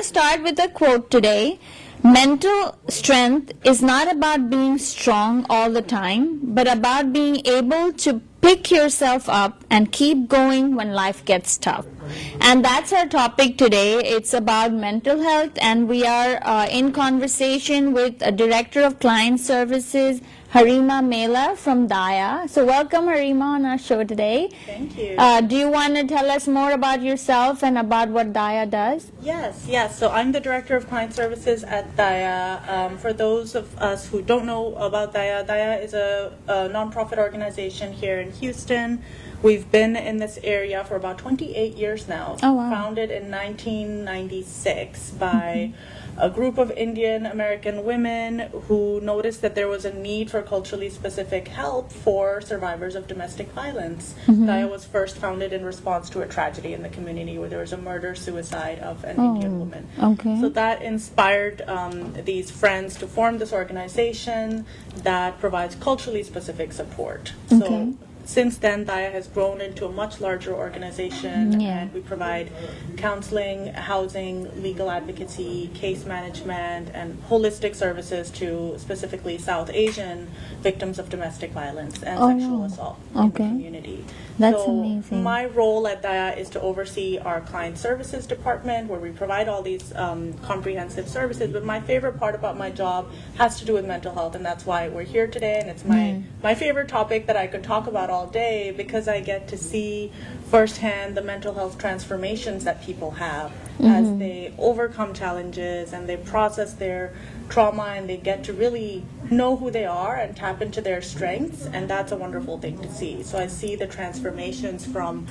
Start with a quote today. Mental strength is not about being strong all the time, but about being able to pick yourself up and keep going when life gets tough. And that's our topic today. It's about mental health, and we are in conversation with a Director of Client Services, Hareema Mela from Daya. So welcome, Hareema, on our show today. Thank you. Do you want to tell us more about yourself and about what Daya does? Yes. So I'm the Director of Client Services at Daya. For those of us who don't know about Daya, Daya is a nonprofit organization here in Houston. We've been in this area for about 28 years now. Oh, wow. Founded in 1996 by a group of Indian American women who noticed that there was a need for culturally specific help for survivors of domestic violence. Daya was first founded in response to a tragedy in the community where there was a murder-suicide of an Indian woman. Okay. So that inspired these friends to form this organization that provides culturally specific support. So since then, Daya has grown into a much larger organization, and we provide counseling, housing, legal advocacy, case management, and holistic services to specifically South Asian victims of domestic violence and sexual assault in the community. That's so amazing. My role at Daya is to oversee our client services department, where we provide all these comprehensive services. But my favorite part about my job has to do with mental health, and that's why we're here today. And it's my favorite topic that I could talk about all day, because I get to see firsthand the mental health transformations that people have as they overcome challenges and they process their trauma, and they get to really know who they are and tap into their strengths, and that's a wonderful thing to see. So I see the transformations from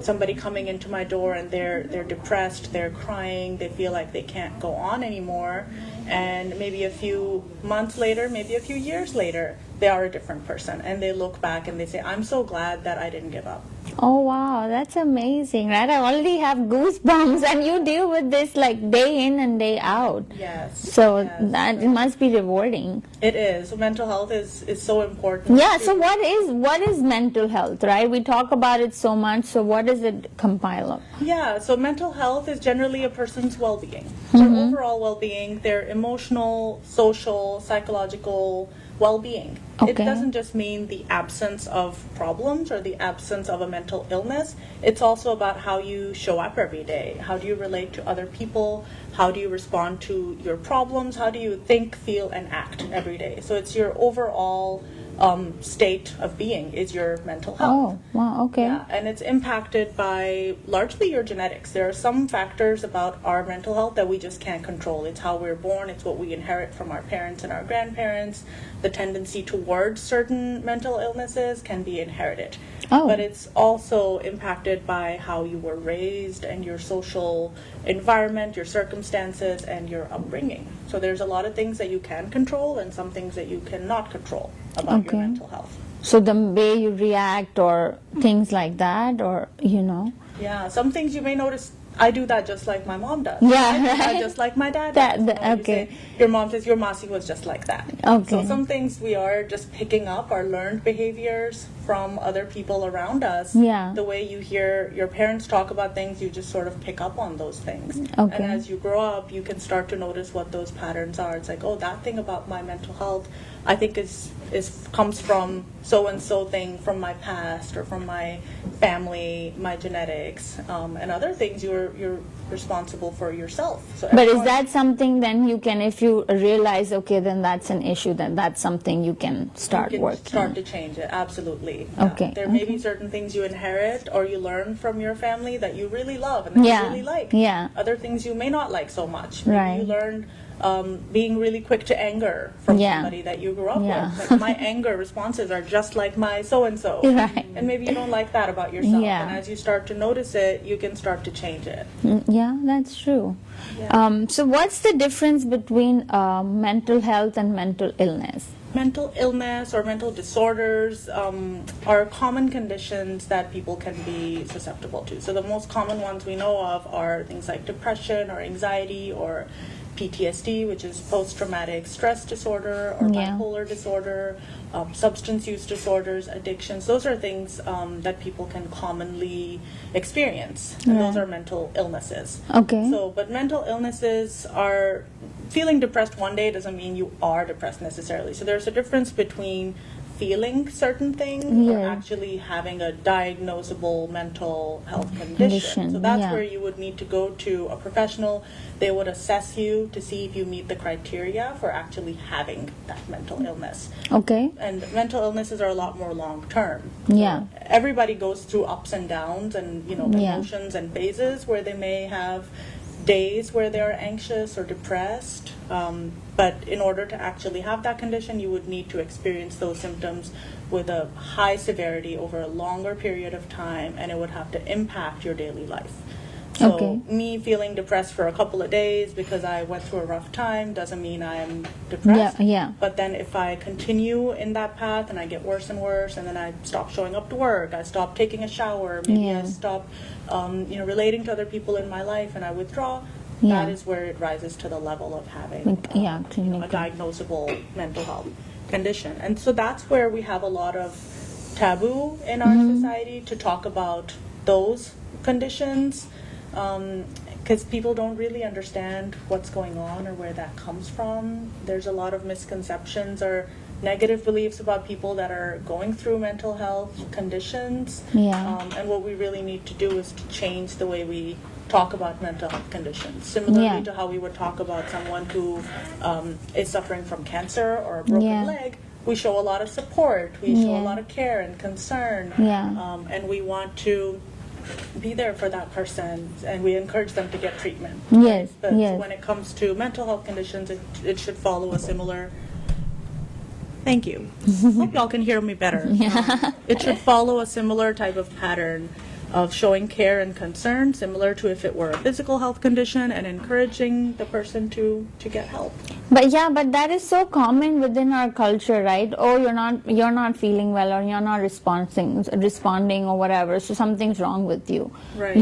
somebody coming into my door and they're depressed, they're crying, they feel like they can't go on anymore, and maybe a few months later, maybe a few years later, they are a different person, and they look back and they say, I'm so glad that I didn't give up. Oh wow, that's amazing, right? I already have goosebumps, and you deal with this like day in and day out. Yes. So that it must be rewarding. It is. Mental health is so important. Yeah. So what is mental health, right? We talk about it so much. So what does it compile of? Yeah. So mental health is generally a person's well-being, their overall well-being, their emotional, social, psychological well-being. It doesn't just mean the absence of problems or the absence of a mental illness. It's also about how you show up every day. How do you relate to other people? How do you respond to your problems? How do you think, feel, and act every day? So it's your overall state of being is your mental health. Oh, wow, okay. Yeah, and it's impacted by largely your genetics. There are some factors about our mental health that we just can't control. It's how we're born, it's what we inherit from our parents and our grandparents. The tendency towards certain mental illnesses can be inherited. But it's also impacted by how you were raised and your social environment, your circumstances, and your upbringing. So there's a lot of things that you can control and some things that you cannot control about your mental health. So the way you react or things like that, or Yeah, some things you may notice. I do that just like my mom does. Yeah, I do that right. just like my dad does. You say, your mom says your Masi was just like that. So some things we are just picking up our learned behaviors from other people around us. Yeah. The way you hear your parents talk about things, you just sort of pick up on those things. Okay. And as you grow up, you can start to notice what those patterns are. It's like, oh, that thing about my mental health, I think is comes from so and so thing from my past or from my family, my genetics, and other things you're responsible for yourself. So but is that something then you can, if you realize, okay, then that's an issue, then that's something you can start working? Start to change it, absolutely. Okay. There may be certain things you inherit or you learn from your family that you really love and that you really like. Yeah. Other things you may not like so much. Right. Maybe you learned being really quick to anger from somebody that you grew up with. Like my anger responses are just like my so-and-so. Right. And maybe you don't like that about yourself. Yeah. And as you start to notice it, you can start to change it. Yeah, that's true. Yeah. So what's the difference between mental health and mental illness? Mental illness or mental disorders are common conditions that people can be susceptible to. So the most common ones we know of are things like depression or anxiety or PTSD, which is post-traumatic stress disorder, or Yeah. bipolar disorder, substance use disorders, addictions. Those are things that people can commonly experience, and those Right. are mental illnesses. Okay. So, but mental illnesses are, feeling depressed one day doesn't mean you are depressed necessarily. So there's a difference between feeling certain things or Yeah. actually having a diagnosable mental health condition. Condition, So that's yeah. where you would need to go to a professional. They would assess you to see if you meet the criteria for actually having that mental illness. Okay. And mental illnesses are a lot more long term. Yeah. Everybody goes through ups and downs and, Yeah. emotions and phases where they may have days where they're anxious or depressed. But in order to actually have that condition, you would need to experience those symptoms with a high severity over a longer period of time, and it would have to impact your daily life. So Okay. me feeling depressed for a couple of days because I went through a rough time doesn't mean I'm depressed. Yeah, yeah. But then if I continue in that path and I get worse and worse, and then I stop showing up to work, I stop taking a shower, maybe Yeah. I stop, relating to other people in my life, and I withdraw, Yeah. that is where it rises to the level of having Yeah, a clinical. diagnosable mental health condition. And so that's where we have a lot of taboo in our society to talk about those conditions, because people don't really understand what's going on or where that comes from. There's a lot of misconceptions or negative beliefs about people that are going through mental health conditions. Yeah. And what we really need to do is to change the way we talk about mental health conditions, similarly Yeah. to how we would talk about someone who is suffering from cancer or a broken Yeah. leg. We show a lot of support, we show a Yeah. lot of care and concern, Yeah. and we want to be there for that person, and we encourage them to get treatment. Yes, But yes. when it comes to mental health conditions, it should follow a similar. Thank you. Hope y'all can hear me better. It should follow a similar type of pattern of showing care and concern, similar to if it were a physical health condition, and encouraging the person to get help. But that is so common within our culture, right? Oh, you're not feeling well, or you're not responding or whatever, so something's wrong with you. Right.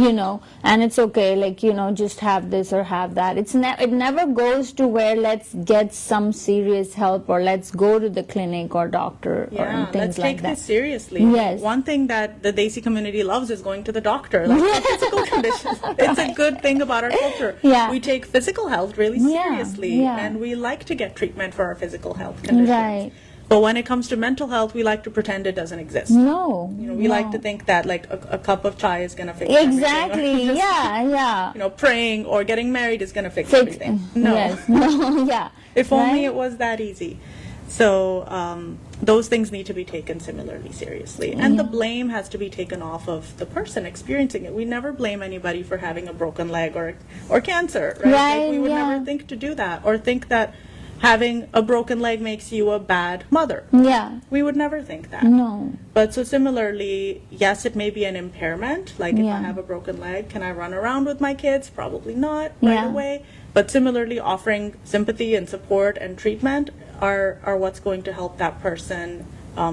And it's okay, just have this or have that. It never goes to where let's get some serious help, or let's go to the clinic or doctor or Yeah, things let's like take that. this seriously. Yes. One thing that the Desi community loves is going to the doctor, like for physical conditions. It's a good thing about our culture. Yeah. We take physical health really Yeah, seriously, yeah. and we like to get treatment for our physical health conditions. Right. But when it comes to mental health, we like to pretend it doesn't exist. No. We like to think that like a cup of chai is going to fix everything. Exactly. Or just, Yeah. praying or getting married is going to fix Fix. everything. No. Yes. No. Yeah. If only Right? it was that easy. So those things need to be taken similarly seriously. And the blame has to be taken off of the person experiencing it. We never blame anybody for having a broken leg or cancer, right? Right, We would yeah. never think to do that, or think that having a broken leg makes you a bad mother. Yeah. We would never think that. No. But so similarly, yes, it may be an impairment. Like if I Yeah. have a broken leg, can I run around with my kids? Probably not right Yeah. away. But similarly, offering sympathy and support and treatment are what's going to help that person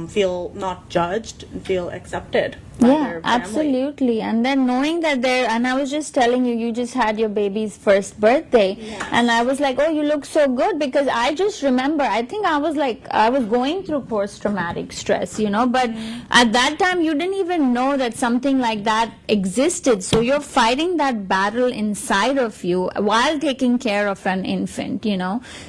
feel not judged and feel accepted by Yeah, their family. absolutely. And then knowing that and I was just telling you, you just had your baby's first birthday. Yes. And I was like, oh, you look so good, because I just remember, I think I was going through post-traumatic stress, but at that time you didn't even know that something like that existed. So you're fighting that battle inside of you while taking care of an infant,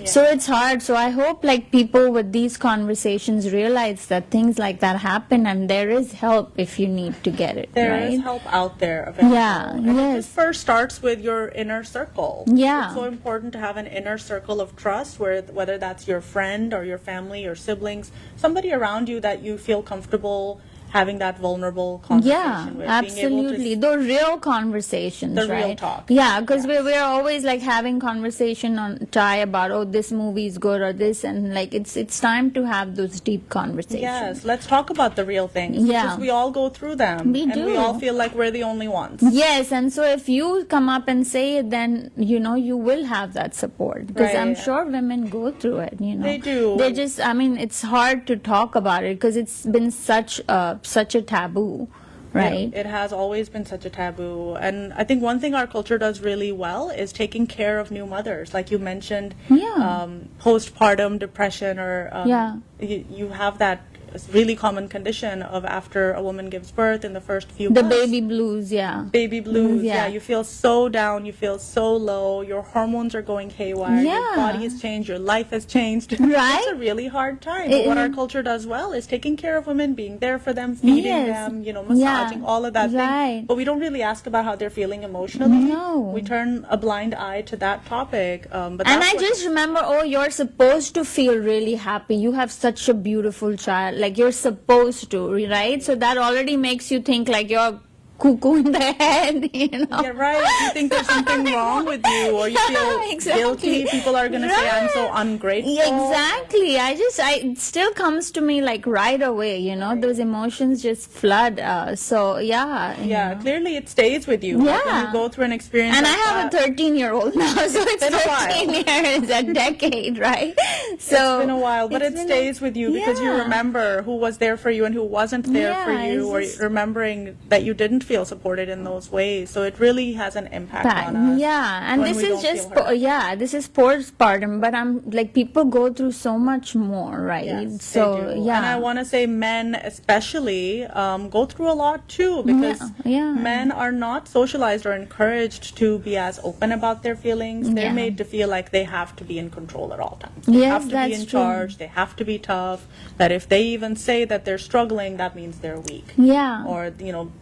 So it's hard. So I hope people with these conversations realize that things like that happen, and there is help if you need to get it. There right? is help out there available. Yeah, And it yes. just first starts with your inner circle. Yeah. It's so important to have an inner circle of trust, whether that's your friend or your family or siblings, somebody around you that you feel comfortable having that vulnerable conversation Yeah, with. absolutely. Being able Those real conversations, The real right? talk. Yeah, because we're always having conversation on Thai about, oh, this movie is good or this, and it's time to have those deep conversations. Yes, let's talk about the real things. Yeah. Because we all go through them. We and do. we all feel like we're the only ones. Yes, and so if you come up and say it, then you will have that support, because I'm Right. sure women go through it. They do. They just, it's hard to talk about it because it's been such a taboo, right? It has always been such a taboo. And I think one thing our culture does really well is taking care of new mothers. Like you mentioned, Yeah. postpartum depression, or Yeah. you have that really common condition of after a woman gives birth in the first few The months. baby blues, yeah. Baby blues, Yeah. you feel so down, you feel so low, your hormones are going haywire, your Yeah. body has changed, your life has changed. Right? It's a really hard time. But what our culture does well is taking care of women, being there for them, feeding Yes. them, massaging, Yeah. all of that Right. thing. But we don't really ask about how they're feeling emotionally. No. We turn a blind eye to that topic. But And that's I what- just remember, oh, you're supposed to feel really happy. You have such a beautiful child. Like, you're supposed to, right? So that already makes you think like you're cuckoo in the head, Yeah, right. You think there's something wrong with you, or you feel Exactly. guilty. People are going to say, I'm so Right. ungrateful. Yeah, exactly. It still comes to me like right away, those emotions just flood. So yeah. Yeah, clearly it stays with you. Like when Yeah. you go through an experience And I like have that. a 13-year-old now, so it's been a 13 years, a decade, right? So It's been a while, but it's it been stays with you because you yeah. remember who was there for you and who wasn't there for Yeah, you, or it's just- remembering that you didn't feel supported in those ways. So it really has an impact on us. Yeah, and when this we is don't just feel heard. this is postpartum, but I'm like people go through so much more, right? Yes, So they do. yeah, And I want to say men especially go through a lot too, because Yeah. men are not socialized or encouraged to be as open about their feelings. They're Yeah. made to feel like they have to be in control at all times. They Yes, have to be that's in true. charge. They have to be tough. That if they even say that they're struggling, that means they're weak. yeah. Or,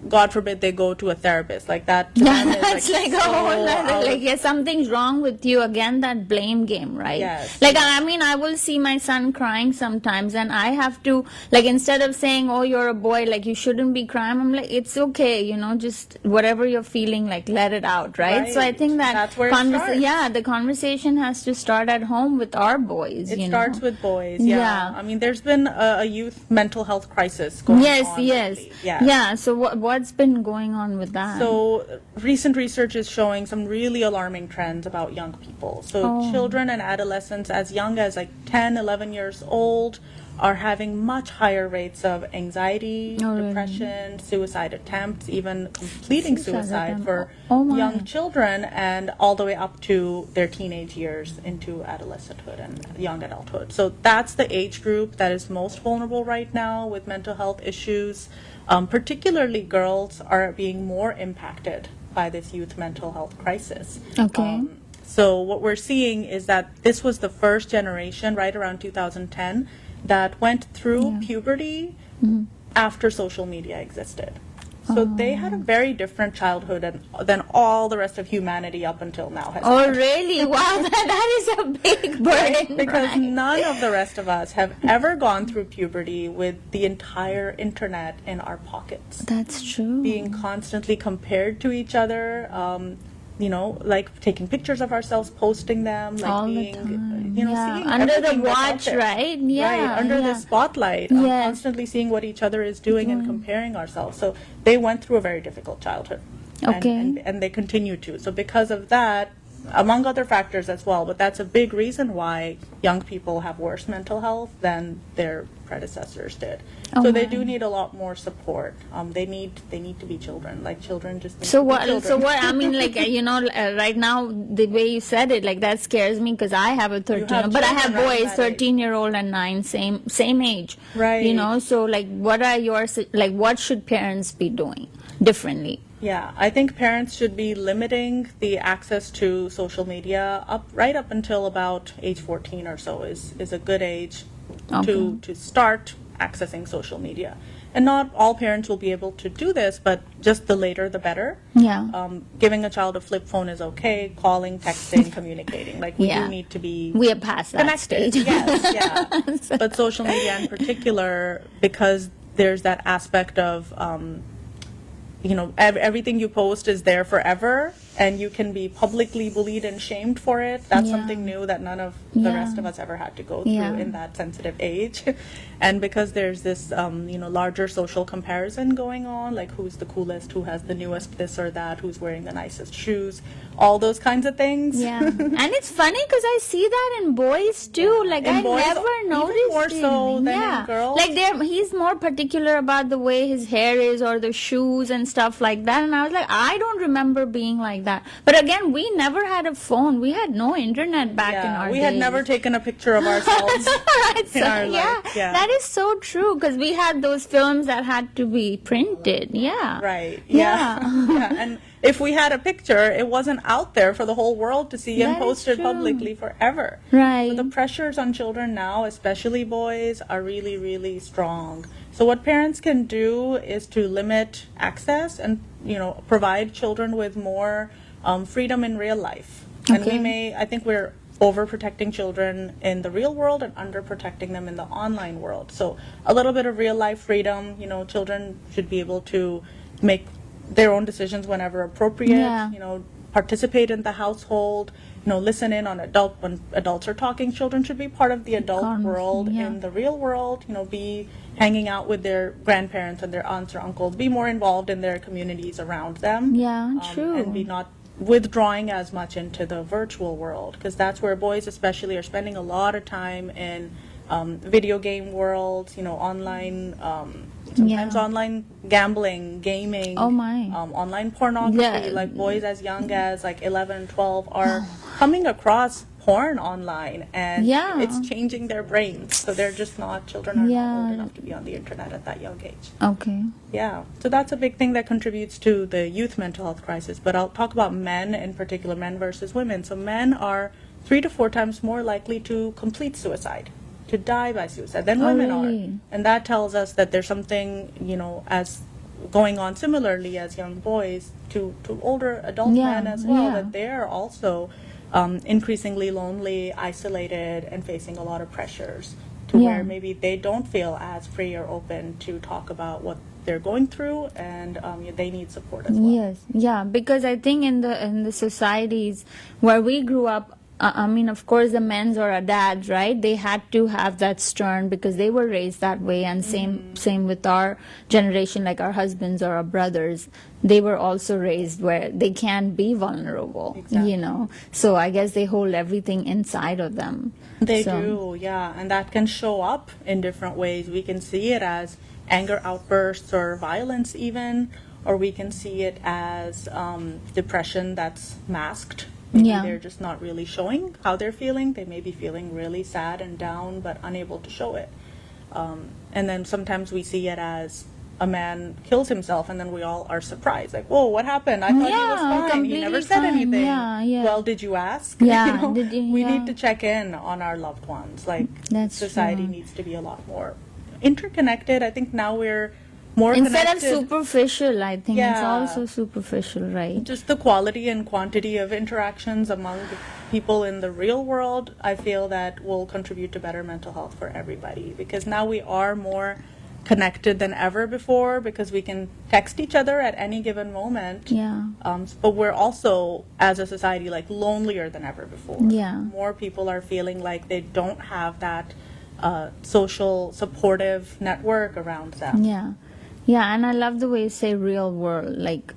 God forbid they go to a therapist. Like that to them Yeah, is that's like a so whole out other, of- like, yeah, something's wrong with you. Again, that blame game, right? Yes, Like, yes. I mean, I will see my son crying sometimes, and I have to, like, instead of saying, oh, you're a boy, like, you shouldn't be crying, I'm like, it's okay, just whatever you're feeling, like, let it out, right? So I Right. think that, That's where it starts. yeah, the conversation has to start at home with our boys, It you starts know? with boys, Yeah. I mean, there's been a youth mental health crisis going Yes, on yes. lately. Yes. Yeah, so what's been going on with that? So recent research is showing some really alarming trends about young people. So Oh. children and adolescents as young as like 10, 11 years old are having much higher rates of anxiety, Oh, really? depression, suicide attempts, even completing Suicide suicide attempt. for Oh, my. young children, and all the way up to their teenage years into adolescenthood and young adulthood. So that's the age group that is most vulnerable right now with mental health issues. Particularly girls are being more impacted by this youth mental health crisis. Okay. So what we're seeing is that this was the first generation right around 2010 that went through puberty after social media existed. So they had a very different childhood than all the rest of humanity up until now has Oh, had. really? Wow, that is a big burden. Because right? none of the rest of us have ever gone through puberty with the entire internet in our pockets, That's true. being constantly compared to each other, like taking pictures of ourselves, posting them, like All the being, time. seeing Under the everything that's out watch, there. right? Yeah. Right, under yeah. the spotlight, Yes. constantly seeing what each other is doing and comparing ourselves. So they went through a very difficult childhood. Okay. And they continue to. So because of that, among other factors as well, but that's a big reason why young people have worse mental health than their predecessors did. Oh, So they my. do need a lot more support. They need to be children. Like children just need So to be what? children. So what? I mean, like right now, the way you said it, like that scares me because I have a 13, have but I have children around boys, that age. 13-year-old and 9, same age. Right. So like, what are what should parents be doing differently? Yeah, I think parents should be limiting the access to social media right up until about age 14 or so is a good age to start accessing social media. And not all parents will be able to do this, but just the later the better. Yeah. Giving a child a flip phone is okay. Calling, texting, communicating. Like we Yeah. do need to be We are past that connected. stage. Yes, yeah. But social media in particular, because there's that aspect of everything you post is there forever. and you can be publicly bullied and shamed for it. That's something new that none of the rest of us ever had to go through in that sensitive age. And because there's this, larger social comparison going on, like who's the coolest, who has the newest this or that, who's wearing the nicest shoes, all those kinds of things. Yeah, and it's funny because I see that in boys too. Like In I boys, never noticed even more so it. than in girls. Like he's more particular about the way his hair is or the shoes and stuff like that. And I was like, I don't remember being like that. But again, we never had a phone. We had no internet back in our we days. had never taken a picture of ourselves Right, in our life. that is so true because we had those films that had to be printed. Yeah. Right. Yeah. Yeah. And if we had a picture, it wasn't out there for the whole world to see and That is posted true. publicly forever. Right. So the pressures on children now, especially boys, are really, really strong. So what parents can do is to limit access and, provide children with more freedom in real life. And I think we're overprotecting children in the real world and underprotecting them in the online world. So a little bit of real life freedom, children should be able to make their own decisions whenever appropriate, Yeah. Participate in the household, listen in on when adults are talking. Children should be part of the adult world in the real world, be hanging out with their grandparents and their aunts or uncles, be more involved in their communities around them. Yeah, true. And be not withdrawing as much into the virtual world, because that's where boys especially are spending a lot of time in video game worlds, online, sometimes online gambling, gaming, Oh my. online pornography. Yeah. Like boys as young as like 11, 12 are coming across porn online, and Yeah. it's changing their brains. So children are not old enough to be on the internet at that young age. Okay. Yeah, so that's a big thing that contributes to the youth mental health crisis. But I'll talk about men in particular, men versus women. So men are 3 to 4 times more likely to complete suicide, to die by suicide, than women really? are. And that tells us that there's something, as going on similarly as young boys to older adult men as well, that they're also increasingly lonely, isolated, and facing a lot of pressures to where maybe they don't feel as free or open to talk about what they're going through, and they need support as well. Yes, yeah, because I think in the societies where we grew up, of course, the men's or our dads, right? They had to have that stern because they were raised that way, and same with our generation, like our husbands or our brothers. They were also raised where they can't be vulnerable, Exactly. So I guess they hold everything inside of them. They So- do, yeah, and that can show up in different ways. We can see it as anger outbursts or violence even, or we can see it as depression that's masked. Maybe they're just not really showing how they're feeling. They may be feeling really sad and down, but unable to show it. And then sometimes we see it as a man kills himself, and then we all are surprised, like, "Whoa, what happened? I thought he was fine. He never completely said fine. anything." Yeah. Well, did you ask? Yeah, We need to check in on our loved ones. Like, That's society true. needs to be a lot more interconnected. I think now we're more Instead of connected. superficial, I think it's Yeah. also superficial, right? Just the quality and quantity of interactions among the people in the real world, I feel that will contribute to better mental health for everybody, because now we are more connected than ever before, because we can text each other at any given moment. Yeah. But we're also, as a society, like lonelier than ever before. Yeah. More people are feeling like they don't have that social supportive network around them. Yeah. Yeah, and I love the way you say real world, like,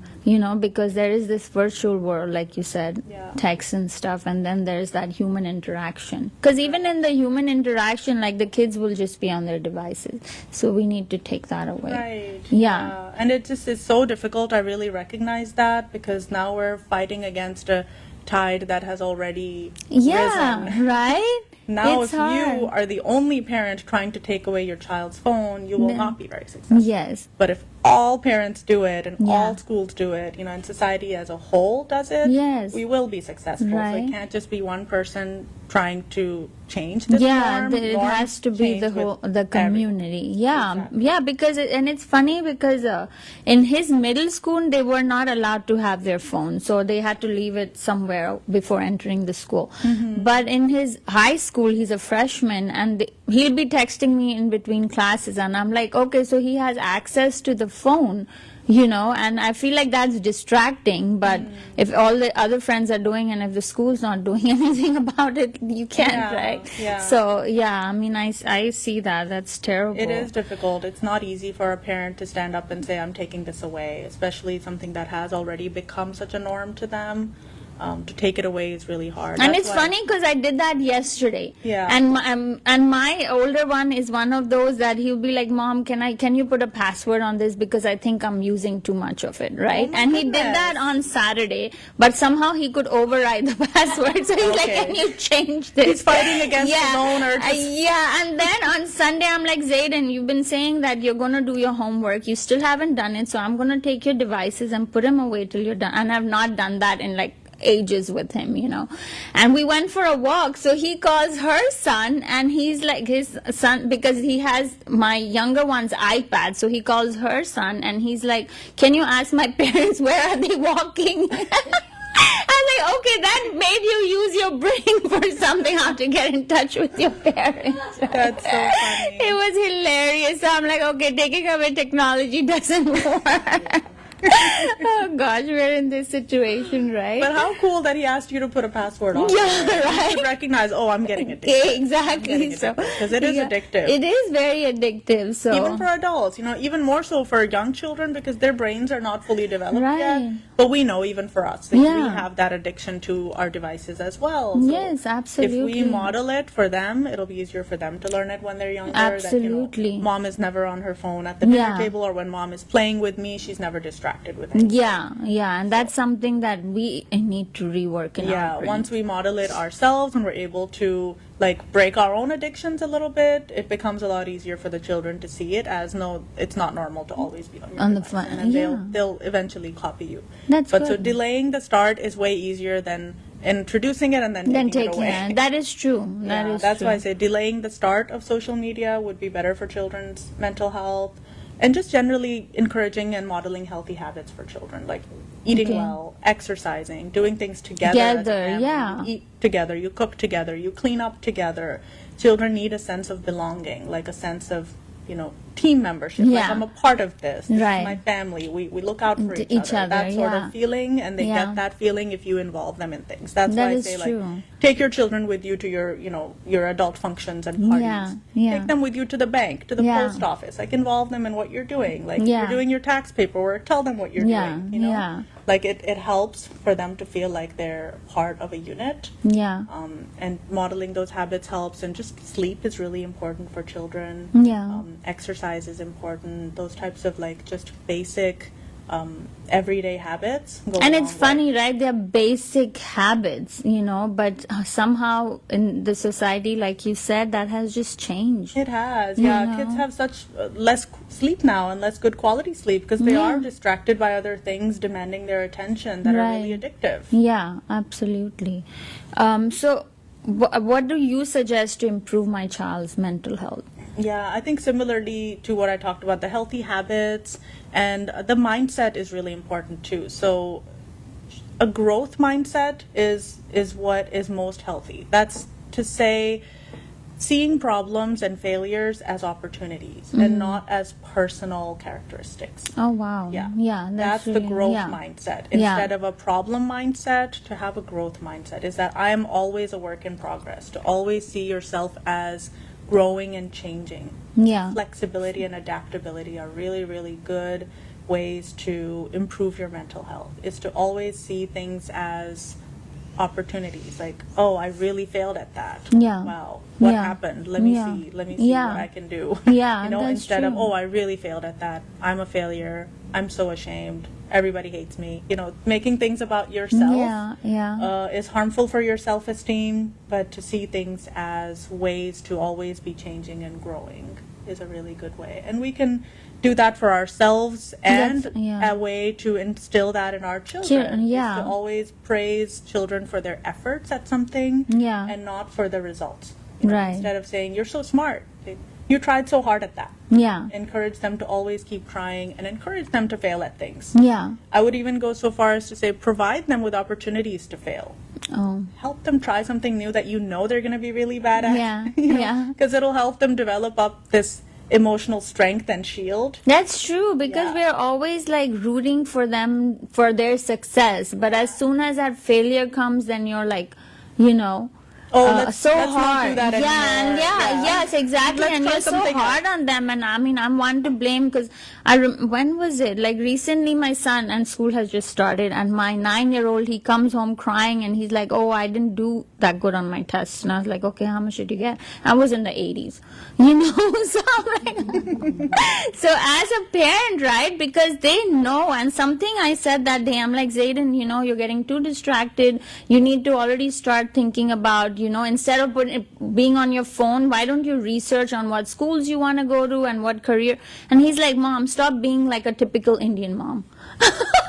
because there is this virtual world, like you said, Yeah. text and stuff, and then there's that human interaction. Because even in the human interaction, like, the kids will just be on their devices. So we need to take that away. Right. Yeah. And it just is so difficult. I really recognize that, because now we're fighting against a tide that has already Yeah, risen. right? Now, It's if hard. you are the only parent trying to take away your child's phone, you will not be very successful. Yes. But if all parents do it and Yeah. all schools do it, and society as a whole does it, Yes. we will be successful. So Right. it can't just be one person trying to change this Yeah, norm. it Norms has to be change the with whole the everyone. community. Yeah, Exactly. yeah, because and it's funny because in his middle school they were not allowed to have their phone, so they had to leave it somewhere before entering the school. Mm-hmm. But in his high school, he's a freshman, and he'll be texting me in between classes, and I'm like, okay, so he has access to the phone, and I feel like that's distracting. But if all the other friends are doing, and if the school's not doing anything about it, you can't, Yeah, right? yeah. So I mean, I see that. That's terrible. It is difficult. It's not easy for a parent to stand up and say, I'm taking this away, especially something that has already become such a norm to them. To take it away is really hard. And That's it's why- funny because I did that yesterday. Yeah. And my older one is one of those that he'll be like, Mom, can you put a password on this because I think I'm using too much of it, right? Oh my And he did goodness. that on Saturday, but somehow he could override the password. So he's like, Okay. can you change this? He's fighting against his own urges. Yeah. And then on Sunday, I'm like, Zayden, you've been saying that you're going to do your homework. You still haven't done it. So I'm going to take your devices and put them away till you're done. And I've not done that in like ages with him, and we went for a walk. So he calls her son, and he's like, his son, because he has my younger one's iPad, so he calls her son, and he's like, can you ask my parents where are they walking? I'm like, okay, that made you use your brain for something, how to get in touch with your parents. That's so funny. It was hilarious. So I'm like, okay, taking away technology doesn't work. Oh gosh, we're in this situation, right? But how cool that he asked you to put a password on. Yeah, right. To recognize, I'm getting addicted. Yeah, exactly. So Because it is addictive. It is very addictive. So Even for adults, even more so for young children because their brains are not fully developed Right. yet. But we know even for us that Yeah. we have that addiction to our devices as well. So Yes, absolutely. If we model it for them, it'll be easier for them to learn it when they're younger. Absolutely. That, Mom is never on her phone at the dinner Yeah. table, or when Mom is playing with me, she's never distracted with anything. yeah, and that's something that we need to rework in our brains. Once we model it ourselves and we're able to break our own addictions a little bit, it becomes a lot easier for the children to see it as no, it's not normal to always be on your On the device. phone, And then yeah. they'll eventually copy you. That's But so good. delaying the start is way easier than introducing it and then Then taking it taking away. it. That is true. That is That's true. why I say delaying the start of social media would be better for children's mental health, and just generally encouraging and modeling healthy habits for children, like eating Okay. well, exercising, doing things together. as a Together, family. yeah. You eat together, you cook together, you clean up together. Children need a sense of belonging, like a sense of, team membership. Like Yeah. I'm a part of this. This Right. is my family. We look out for each, Each other, That sort yeah. of feeling, and they Yeah. get that feeling if you involve them in things. That's That why I is say true. take your children with you to your adult functions and parties. Yeah. Take them with you to the bank, to the Yeah. post office. Involve them in what you're doing. If Yeah. you're doing your tax paperwork, tell them what you're Yeah, doing. yeah. It helps for them to feel like they're part of a unit. Yeah. And modeling those habits helps, and just sleep is really important for children. Yeah. Exercise is important. Those types of just basic everyday habits. Go And a it's long way. funny, right? They're basic habits, but somehow in the society, like you said, that has just changed. It has, You yeah. know? Kids have such less sleep now and less good quality sleep because they are distracted by other things demanding their attention that are really Right. addictive. Yeah, absolutely. So, what do you suggest to improve my child's mental health? Yeah, I think similarly to what I talked about, the healthy habits and the mindset is really important too. So a growth mindset is what is most healthy. That's to say seeing problems and failures as opportunities and not as personal characteristics. Oh wow! Yeah, that's the really- growth yeah. mindset. Yeah. Instead of a problem mindset, to have a growth mindset is that I am always a work in progress, to always see yourself as growing and changing. Yeah. Flexibility and adaptability are really, really good ways to improve your mental health, is to always see things as opportunities, I really failed at that. Yeah. Wow, what Yeah. happened? Let me Yeah. see Yeah. what I can do. Yeah, that's Instead of, true. I really failed at that. I'm a failure. I'm so ashamed. Everybody hates me. Making things about yourself Yeah. is harmful for your self-esteem, but to see things as ways to always be changing and growing is a really good way. And we can do that for ourselves and That's- yeah. a way to instill that in our children. Children, yeah. Is to always praise children for their efforts at something Yeah. and not for the results. Right. Instead of saying, you're so smart. You tried so hard at that. Yeah. Encourage them to always keep trying and encourage them to fail at things. Yeah. I would even go so far as to say provide them with opportunities to fail. Oh. help them try something new that you know they're going to be really bad at. Yeah, yeah. Because it'll help them develop up this emotional strength and shield. That's true, because Yeah. we're always like rooting for them for their success. But as soon as that failure comes, then you're like, you know, Let's so not do hard. that Yeah, and anymore. Yeah. yes, exactly. Let's And try you're so something hard on them. And I mean, I'm one to blame because when was it? Like recently, my son, and school has just started, and my 9-year-old, he comes home crying and he's like, "Oh, I didn't do that good on my test." And I was like, "Okay, how much did you get?" I was in the 80s, you know. So I'm like, so as a parent, right? Because they know, and something I said that day, I'm like, Zayden, you know, you're getting too distracted. You need to already start thinking about, you know, instead of being on your phone, why don't you research on what schools you want to go to and what career? And he's like, Mom, stop being like a typical Indian mom.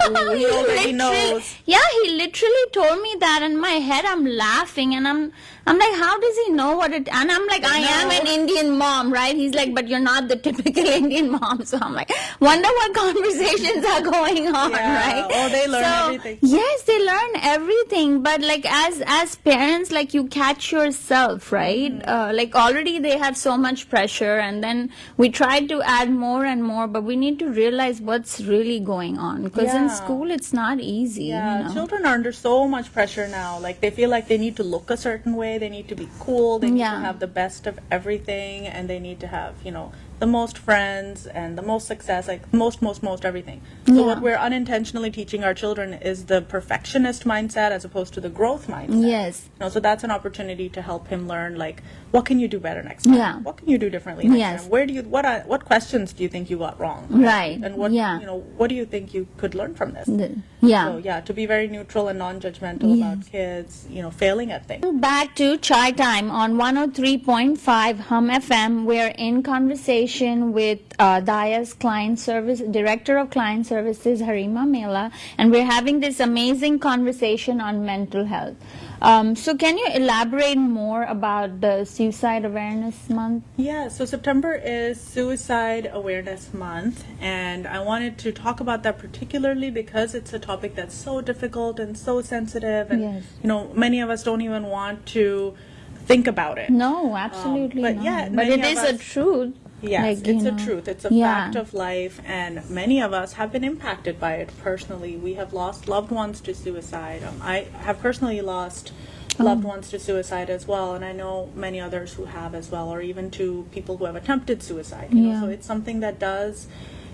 He already knows. Yeah, he literally told me that. In my head, I'm laughing, and I'm like, how does he know what it? And I'm like, I am an Indian mom, right? He's like, but you're not the typical Indian mom. So I'm like, wonder what conversations are going on, Yeah. right? Oh, they learn everything. Yes, they learn everything. But like as parents, like you catch yourself, right? Like already they have so much pressure, and then we try to add more and more, but we need to realize what's really going on, because in Yeah. school it's not easy. Yeah, you know? children are under so much pressure now. Like they feel like they need to look a certain way, they need to be cool, they need Yeah. to have the best of everything, and they need to have, you know, the most friends and the most success, like most everything. So Yeah. what we're unintentionally teaching our children is the perfectionist mindset as opposed to the growth mindset. Yes. You know, so that's an opportunity to help him learn, like, what can you do better next time? Yeah. What can you do differently next Yes. time? Where do you what questions do you think you got wrong? Right. And what Yeah. you know, what do you think you could learn from this? Yeah. So yeah, to be very neutral and non-judgmental about kids, you know, failing at things. Back to Chai Time on 103.5 Hum FM. We're in conversation with Daya's client service, Director of Client Services, Hareema Mela, and we're having this amazing conversation on mental health. So can you elaborate more about the Suicide Awareness Month? Yeah, so September is Suicide Awareness Month, and I wanted to talk about that particularly because it's a topic that's so difficult and so sensitive, and Yes. you know, many of us don't even want to think about it. No, absolutely but not. yeah, but many it of is a us- truth. Yes, Like, you it's a know, truth. It's a yeah. fact of life, and many of us have been impacted by it personally. We have lost loved ones to suicide. I have personally lost loved ones to suicide as well, and I know many others who have as well, or even to people who have attempted suicide. You know, Yeah. so it's something that does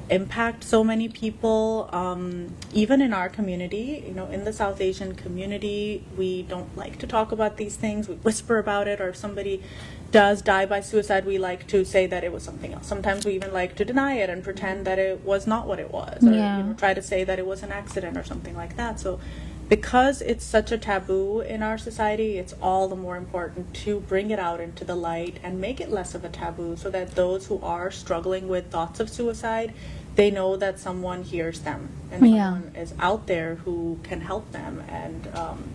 impact so many people, even in our community. You know, in the South Asian community, we don't like to talk about these things. We whisper about it, or if somebody does die by suicide, we like to say that it was something else. Sometimes we even like to deny it and pretend that it was not what it was, or Yeah. you know, try to say that it was an accident or something like that. So because it's such a taboo in our society, it's all the more important to bring it out into the light and make it less of a taboo, so that those who are struggling with thoughts of suicide, they know that someone hears them, and Yeah. someone is out there who can help them, and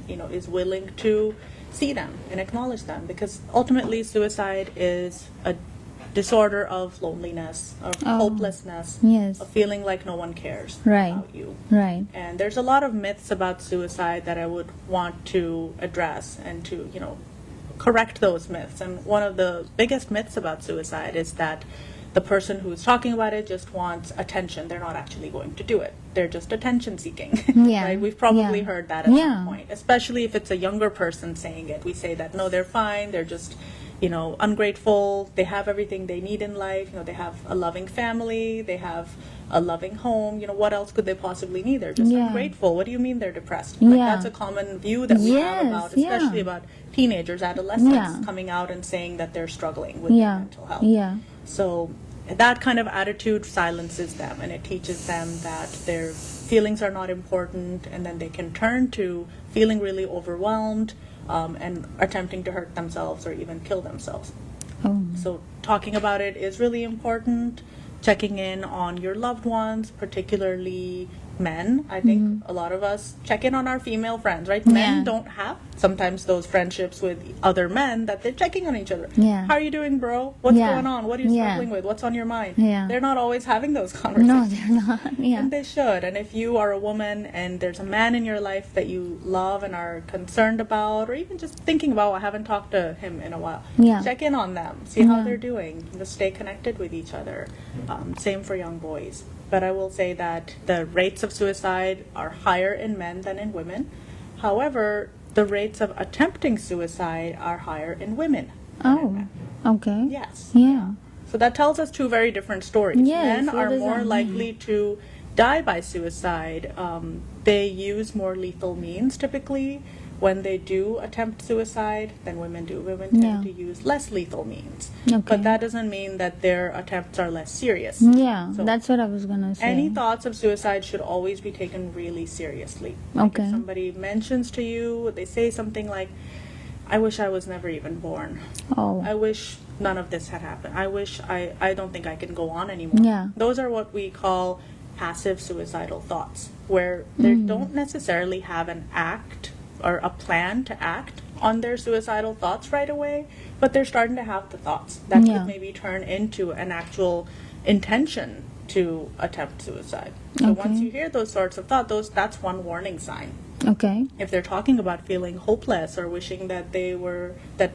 you know, is willing to see them and acknowledge them, because ultimately suicide is a disorder of loneliness, of hopelessness, Yes. of feeling like no one cares Right. about you. Right. And there's a lot of myths about suicide that I would want to address and to, you know, correct those myths. And one of the biggest myths about suicide is that the person who's talking about it just wants attention. They're not actually going to do it. They're just attention seeking. Yeah. Right? We've probably Yeah. heard that at Yeah. some point, especially if it's a younger person saying it. We say that, no, they're fine. They're just, you know, ungrateful. They have everything they need in life. You know, they have a loving family. They have a loving home. You know, what else could they possibly need? They're just Yeah. ungrateful. What do you mean they're depressed? Like, Yeah. that's a common view that we have Yes, about, yeah. especially about teenagers, adolescents Yeah. coming out and saying that they're struggling with their Yeah. mental health. Yeah. So that kind of attitude silences them, and it teaches them that their feelings are not important, and then they can turn to feeling really overwhelmed and attempting to hurt themselves or even kill themselves. Oh. So talking about it is really important. Checking in on your loved ones, particularly men, I think a lot of us check in on our female friends, right? Men don't have sometimes those friendships with other men that they're checking on each other. Yeah. How are you doing, bro? What's going on? What are you Yeah. struggling with? What's on your mind? Yeah. They're not always having those No, conversations. they're not. Yeah. And they should. And if you are a woman and there's a man in your life that you love and are concerned about, or even just thinking about, I haven't talked to him in a while, Yeah. check in on them, see how Yeah. they're doing, just stay connected with each other. Same for young boys. But I will say that the rates of suicide are higher in men than in women. However, the rates of attempting suicide are higher in women than in Oh, men. okay. Yes. Yeah. So that tells us two very different stories. Yes, Men what are does more that likely to die by suicide. They use more lethal means typically when they do attempt suicide than women do. Women tend Yeah. to use less lethal means. Okay. But that doesn't mean that their attempts are less serious. Yeah, So that's what I was gonna say. any thoughts of suicide should always be taken really seriously. Like Okay. if somebody mentions to you, they say something like, I wish I was never even born. Oh. I wish none of this had happened. I don't think I can go on anymore. Yeah. Those are what we call passive suicidal thoughts, where they don't necessarily have an act or a plan to act on their suicidal thoughts right away, but they're starting to have the thoughts that Yeah. could maybe turn into an actual intention to attempt suicide. So once Okay. you hear those sorts of thoughts, that's one warning sign. Okay. If they're talking about feeling hopeless or wishing that they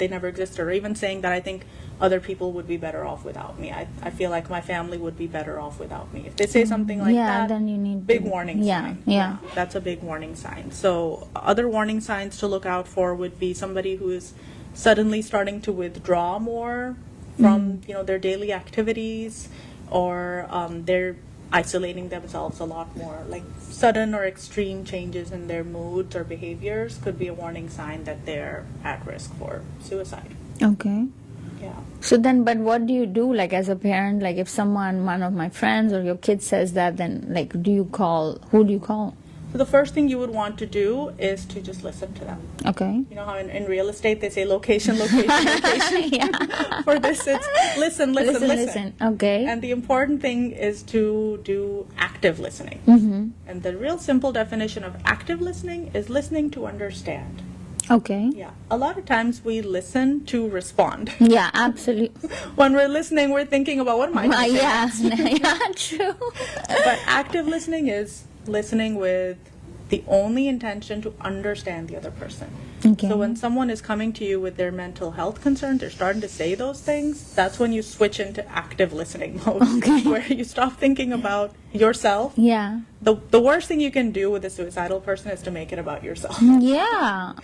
never existed, or even saying that I think other people would be better off without me, I feel like my family would be better off without me. If they say something like Yeah, that, then you need big to- warning yeah, sign. yeah. That's a big warning sign. So other warning signs to look out for would be somebody who is suddenly starting to withdraw more from their daily activities, or they're isolating themselves a lot more. Like sudden or extreme changes in their moods or behaviors could be a warning sign that they're at risk for suicide. Okay. Yeah. So then, but what do you do, like as a parent? Like if one of my friends or your kid says that, then like, who do you call? So the first thing you would want to do is to just listen to them. Okay. You know how in real estate they say location, location, location? Yeah. For this, it's listen. Listen. Okay. And the important thing is to do active listening. And the real simple definition of active listening is listening to understand. Okay. Yeah. A lot of times we listen to respond. Yeah, absolutely. When we're listening, we're thinking about what am I going to say? Yeah, yeah, true. But active listening is listening with the only intention to understand the other person. Okay. So when someone is coming to you with their mental health concerns, they're starting to say those things, that's when you switch into active listening mode, where you stop thinking about yourself. Yeah. The worst thing you can do with a suicidal person is to make it about yourself. Yeah.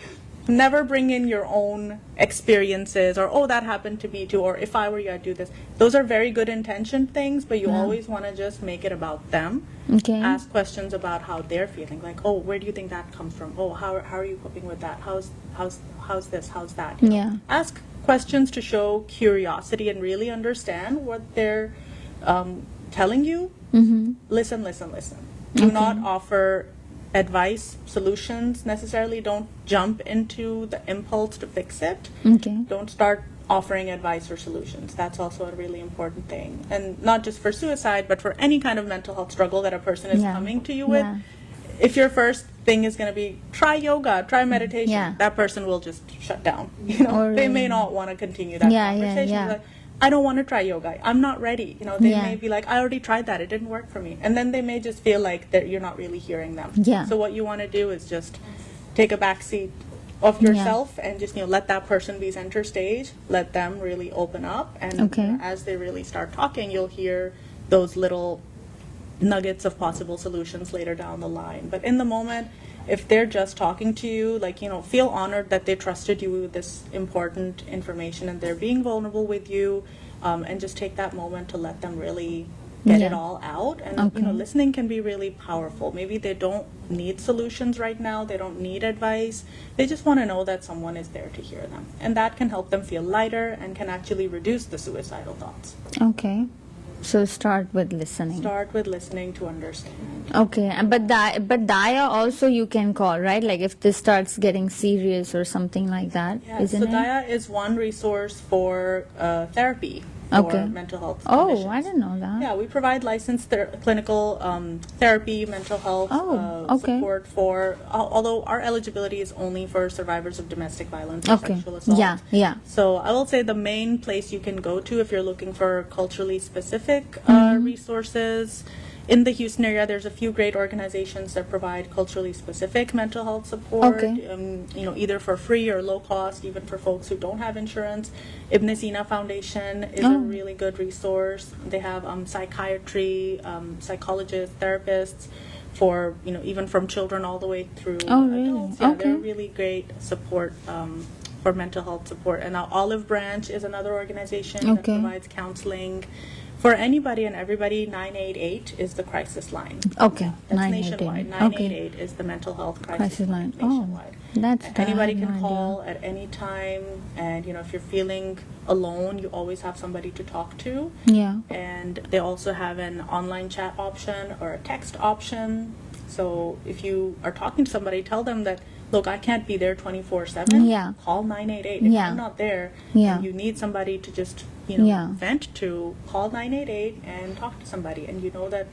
Never bring in your own experiences, or oh, that happened to me too, or if I were you I'd do this. Those are very good intentioned things, but you always want to just make it about them. Okay. Ask questions about how they're feeling, like, oh, where do you think that comes from? Oh, how are you coping with that? How's this, how's that? Yeah. Ask questions to show curiosity and really understand what they're telling you. Listen. Do not offer advice, solutions necessarily. Don't jump into the impulse to fix it. Okay. Don't start offering advice or solutions. That's also a really important thing. And not just for suicide, but for any kind of mental health struggle that a person is Yeah. coming to you with. Yeah. If your first thing is going to be try yoga, try meditation, Yeah. that person will just shut down. Or, They may not want to continue that Yeah, conversation. yeah. Like, I don't want to try yoga. I'm not ready. They Yeah. may be like, I already tried that. It didn't work for me. And then they may just feel like that you're not really hearing them. Yeah. So what you want to do is just take a back seat of yourself and just let that person be center stage. Let them really open up, and Okay. as they really start talking, you'll hear those little nuggets of possible solutions later down the line. But in the moment, if they're just talking to you, feel honored that they trusted you with this important information and they're being vulnerable with you, and just take that moment to let them really get it Yeah. all out. And Okay. listening can be really powerful. Maybe they don't need solutions right now, they don't need advice, they just want to know that someone is there to hear them, and that can help them feel lighter and can actually reduce the suicidal thoughts. Okay. So start with listening. Start with listening to understand. Okay, but Daya also you can call, right? Like if this starts getting serious or something like that, Yeah, isn't so it? Daya is one resource for therapy for mental health conditions. I didn't know that. Yeah, we provide licensed clinical therapy, mental health support for, although our eligibility is only for survivors of domestic violence or sexual assault. Yeah. So I will say the main place you can go to if you're looking for culturally specific resources. In the Houston area, there's a few great organizations that provide culturally specific mental health support, either for free or low cost, even for folks who don't have insurance. Ibn Sina Foundation is a really good resource. They have psychiatry, psychologists, therapists for, even from children all the way through adults. Yeah, they're really great support for mental health support. And now Olive Branch is another organization that provides counseling. For anybody and everybody, 988 is the crisis line. Okay. That's nationwide. 988 is the mental health crisis line nationwide. That's anybody can call at any time, and if you're feeling alone, you always have somebody to talk to. Yeah. And they also have an online chat option or a text option. So if you are talking to somebody, tell them that, look, I can't be there 24/7. Yeah. Call 988. If you're not there and you need somebody to just vent to, call 988 and talk to somebody, and you know that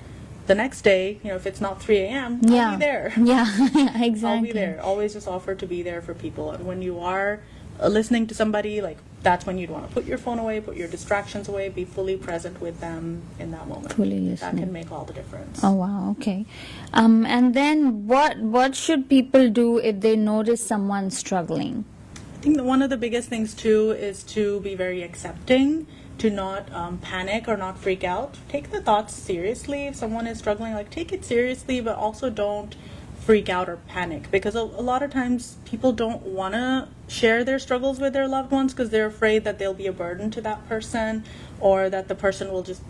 the next day, if it's not 3 a.m., I'll be there. Yeah, exactly. I'll be there. Always just offer to be there for people. And when you are listening to somebody, that's when you'd want to put your phone away, put your distractions away, be fully present with them in that moment. Fully listening. That can make all the difference. Oh, wow. Okay. And then what should people do if they notice someone struggling? I think that one of the biggest things, too, is to be very accepting, to not panic or not freak out. Take the thoughts seriously. If someone is struggling, take it seriously, but also don't freak out or panic, because a lot of times people don't want to share their struggles with their loved ones because they're afraid that they'll be a burden to that person, or that the person will just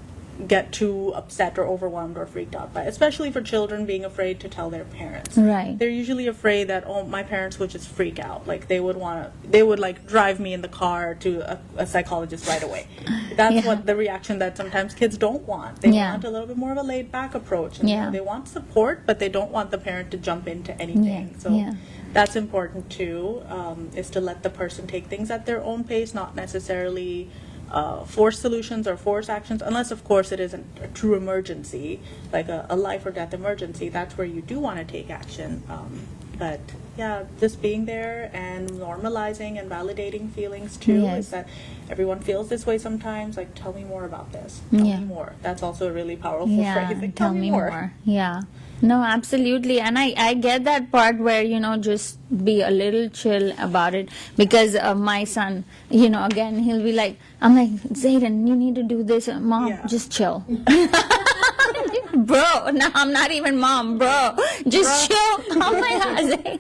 get too upset or overwhelmed or freaked out by it. Especially for children, being afraid to tell their parents. Right. They're usually afraid that, my parents would just freak out. They would drive me in the car to a psychologist right away. That's what the reaction that sometimes kids don't want. They want a little bit more of a laid back approach. And they want support, but they don't want the parent to jump into anything. That's important too, is to let the person take things at their own pace, not necessarily force solutions or force actions, unless of course it isn't a true emergency, like a life or death emergency. That's where you do want to take action. But just being there and normalizing and validating feelings too, is that everyone feels this way sometimes. Tell me more about this. Tell me more. That's also a really powerful phrase. Tell me more. Yeah. No, absolutely. And I get that part where, just be a little chill about it, because my son, again, he'll be like, I'm like, Zayden, you need to do this. Mom, just chill. Bro, no, I'm not even mom, bro. Just chill. Oh my God,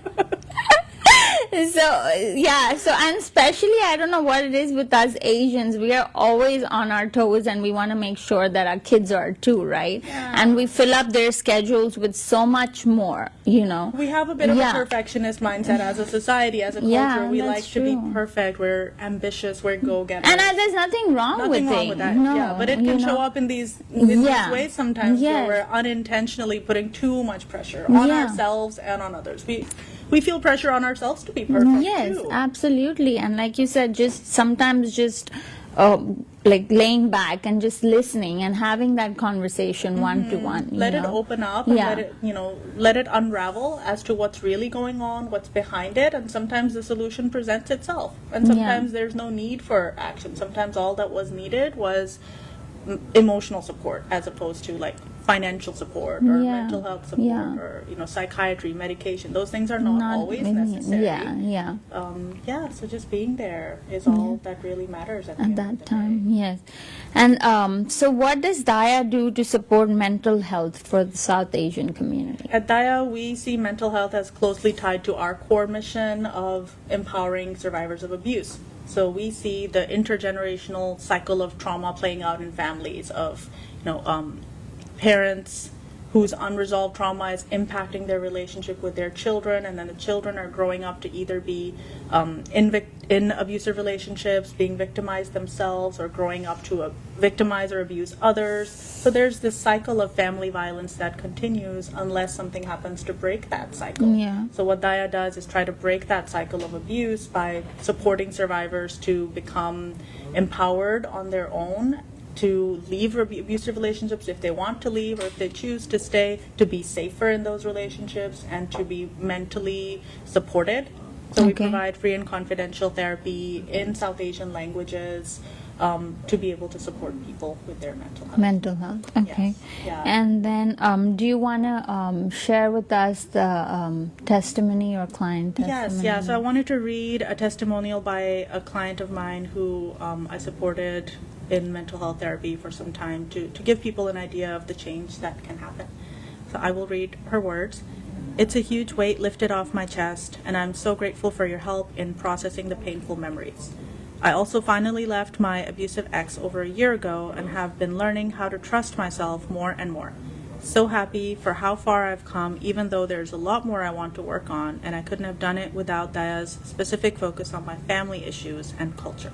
So and especially, I don't know what it is with us Asians, we are always on our toes, and we want to make sure that our kids are too, right? And we fill up their schedules with so much more, We have a bit of a perfectionist mindset as a society, as a culture. We like to be perfect. We're ambitious. We're go-getters. And there's nothing wrong with that. No, but it can show up in these ways sometimes, where we're unintentionally putting too much pressure on ourselves and on others. We feel pressure on ourselves to be perfect. Yes, absolutely. And like you said, sometimes laying back and just listening and having that conversation one-to-one. Let it open up and let it unravel as to what's really going on, what's behind it, and sometimes the solution presents itself. And sometimes there's no need for action. Sometimes all that was needed was emotional support, as opposed to financial support or mental health support or psychiatry, medication. Those things are not always necessary. So just being there is all that really matters at that time. Yes. And so what does Daya do to support mental health for the South Asian community? At Daya, we see mental health as closely tied to our core mission of empowering survivors of abuse. So we see the intergenerational cycle of trauma playing out in families of, parents whose unresolved trauma is impacting their relationship with their children, and then the children are growing up to either be in abusive relationships, being victimized themselves, or growing up to victimize or abuse others. So there's this cycle of family violence that continues unless something happens to break that cycle. Yeah. So what Daya does is try to break that cycle of abuse by supporting survivors to become empowered on their own, to leave abusive relationships if they want to leave, or if they choose to stay, to be safer in those relationships and to be mentally supported. So we provide free and confidential therapy in South Asian languages to be able to support people with their mental health. Mental health. Okay. Yes. Yeah. And then, do you want to share with us the testimony or client testimony? Yes, yeah. So I wanted to read a testimonial by a client of mine who I supported in mental health therapy for some time to give people an idea of the change that can happen. So I will read her words. It's a huge weight lifted off my chest, and I'm so grateful for your help in processing the painful memories. I also finally left my abusive ex over a year ago and have been learning how to trust myself more and more. So happy for how far I've come, even though there's a lot more I want to work on, and I couldn't have done it without Daya's specific focus on my family issues and culture.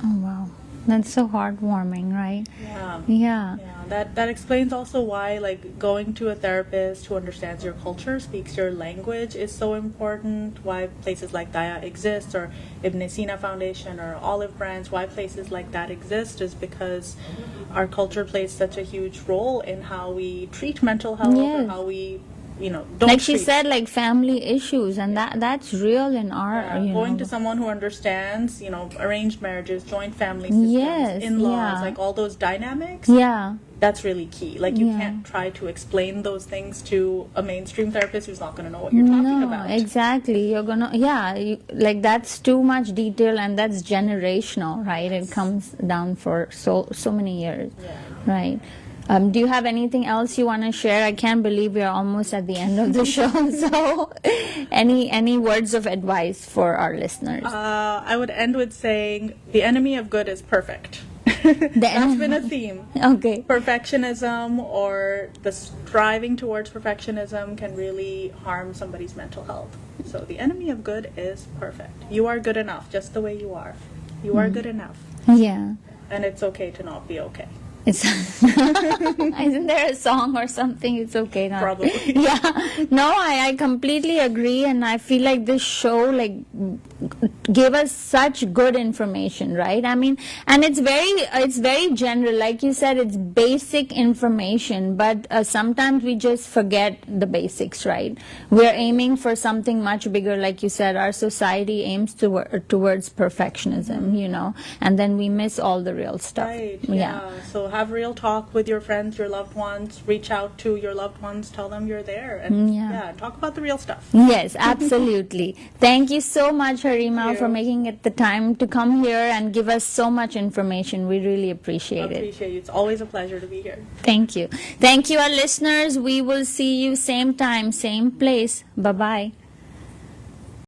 Oh, wow. That's so heartwarming, right? Yeah. Yeah. Yeah, that explains also why, like, going to a therapist who understands your culture, speaks your language is so important, why places like Daya exist, or Ibn Sina Foundation or Olive Branch, why places like that exist is because our culture plays such a huge role in how we treat mental health, or how we, don't like she treat. said, like family issues, and that's real in our Going to someone who understands, arranged marriages, joint family systems, in-laws, like all those dynamics. Yeah. That's really key. Like, you can't try to explain those things to a mainstream therapist who's not going to know what you're talking about. Exactly. You're gonna, like that's too much detail, and that's generational, right? It comes down for so many years, right? Do you have anything else you want to share? I can't believe we're almost at the end of the show. So, any words of advice for our listeners? I would end with saying the enemy of good is perfect. That's been a theme. Okay. Perfectionism or the striving towards perfectionism can really harm somebody's mental health. So the enemy of good is perfect. You are good enough just the way you are. You are good enough. Yeah. And it's okay to not be okay. It's isn't there a song or something? It's okay now. Probably. Yeah. No, I completely agree, and I feel like this show gave us such good information, right? I mean, and it's very general, like you said, it's basic information, but sometimes we just forget the basics, right? We're aiming for something much bigger, like you said. Our society aims towards perfectionism, and then we miss all the real stuff. Right. Yeah. So have real talk with your friends, your loved ones. Reach out to your loved ones. Tell them you're there, and talk about the real stuff. Yes, absolutely. Thank you so much, Hareema, for making it the time to come here and give us so much information. We really appreciate it. Appreciate you. It's always a pleasure to be here. Thank you. Thank you, our listeners. We will see you same time, same place. Bye-bye.